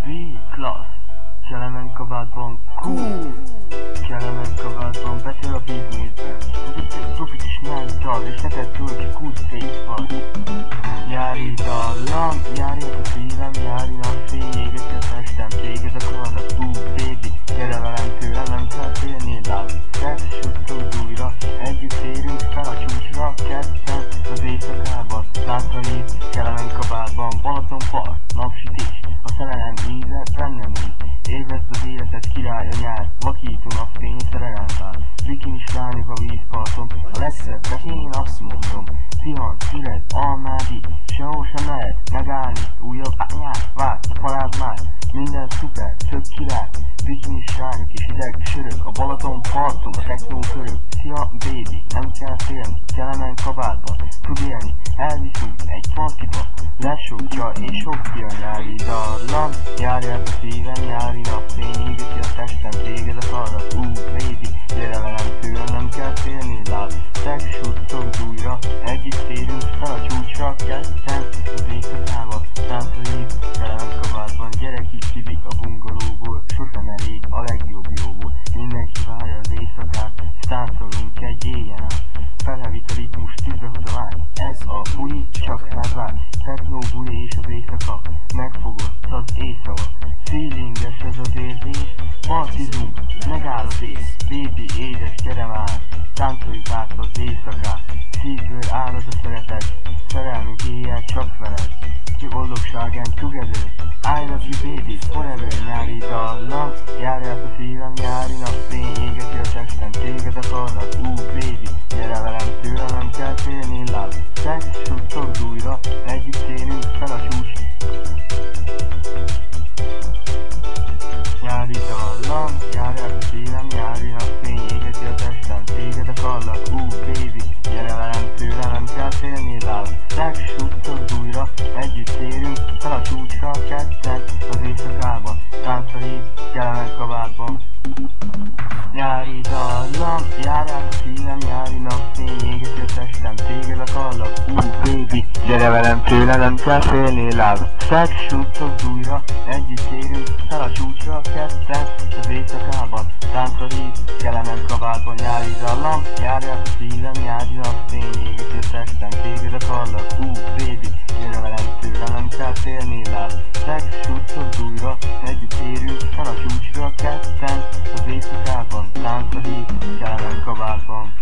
V-Class Kelemen kabátban cool. Kelemen kabátban beszél a businessben. Ez egy profit is nyári dal, és neked küld ki cool stage van. Nyári dallam, járj a szívem, nyári napfény, égeti a testem, téged akarlak, baby. Gyere velem, tőlem nem kell félni, love. Sex, suttog újra, együtt érünk fel a csúcsra, ketten az éjszakában. Láncait, Kelemen kabátban, Balaton part, napsütés, a szerelem íze bennem így. Élvezd az életed, király a nyár, vakító napfény, szerelemvár. Bikinis lányok a vízparton, a legszebbek én azt mondom. Tihan, Szüred, Almádi, sehol sem mehet megállni, újabb nyár, vár, a parád már. Minden szuper, tök király, bikinis lányok és hideg sörök, a Balaton parton, a technó körök. Szia, baby, nem kell félni, Kelemen kabátban, tud élni, elviszünk egy partiba. Lesókja és sokja, nyári dallam, járjál a szívem, nyári napfény, égeti a testem, téged akarlak, baby. Gyere velem, tőlem nem kell félni, love. Sex, suttog újra, együtt érünk fel a csúcsra, ketten az éjszakában, táncoljuk Kelemen kabátban. Gyere ki, Tibi a bungalóból, sosem elég a legjobb jóból. Mindenki várja az éjszakát, táncolunk egy éjjel át. Felhevít a ritmus, tűzbe hoz a lány, ez a buli, csak rád vár. Techno buli és az éjszaka, megfogott az éjszava. Feelinges ez az érzés, partizunk, megáll az ész. Baby, édes, gyere már, táncoljuk át az éjszakát. Szívből árad a szeretet, szerelmünk éjjel csak veled. Ki boldogság and together, I love you baby, forever. Nyári dallam, járj át a szívem, nyári napfény, égeti a testem, téged akarlak, baby. Gyere velem, tőlem nem kell félni, love. Sex, suttog újra, együtt érünk fel a csúcs. Nyári dallam, járj át a szívem, nyári napfény, égeti a testem, téged akarlak, baby. Gyere velem, tőlem nem kell félni, love. Sex, suttog újra, együtt érünk fel a csúcsra, ketten az éjszakában, táncoljuk Kelemen kabátban. Nyári dallam, járj át a szívem, nyári napfény, égeti a testem, téged akarlak, baby. Gyere velem, tőlem nem kell félni, love. Sex, suttog újra, együtt érünk fel a csúcsra, ketten az éjszakában, táncoljuk Kelemen kabátban. Nyári dallam, járj át a szívem, nyári napfény, égeti a testem, téged akarlak, baby. Gyere velem, tőlem nem kell félni, love. Sex, suttog újra, együtt érünk fel a csúcsra, ketten az éjszakában, táncoljuk Kelemen kabátban.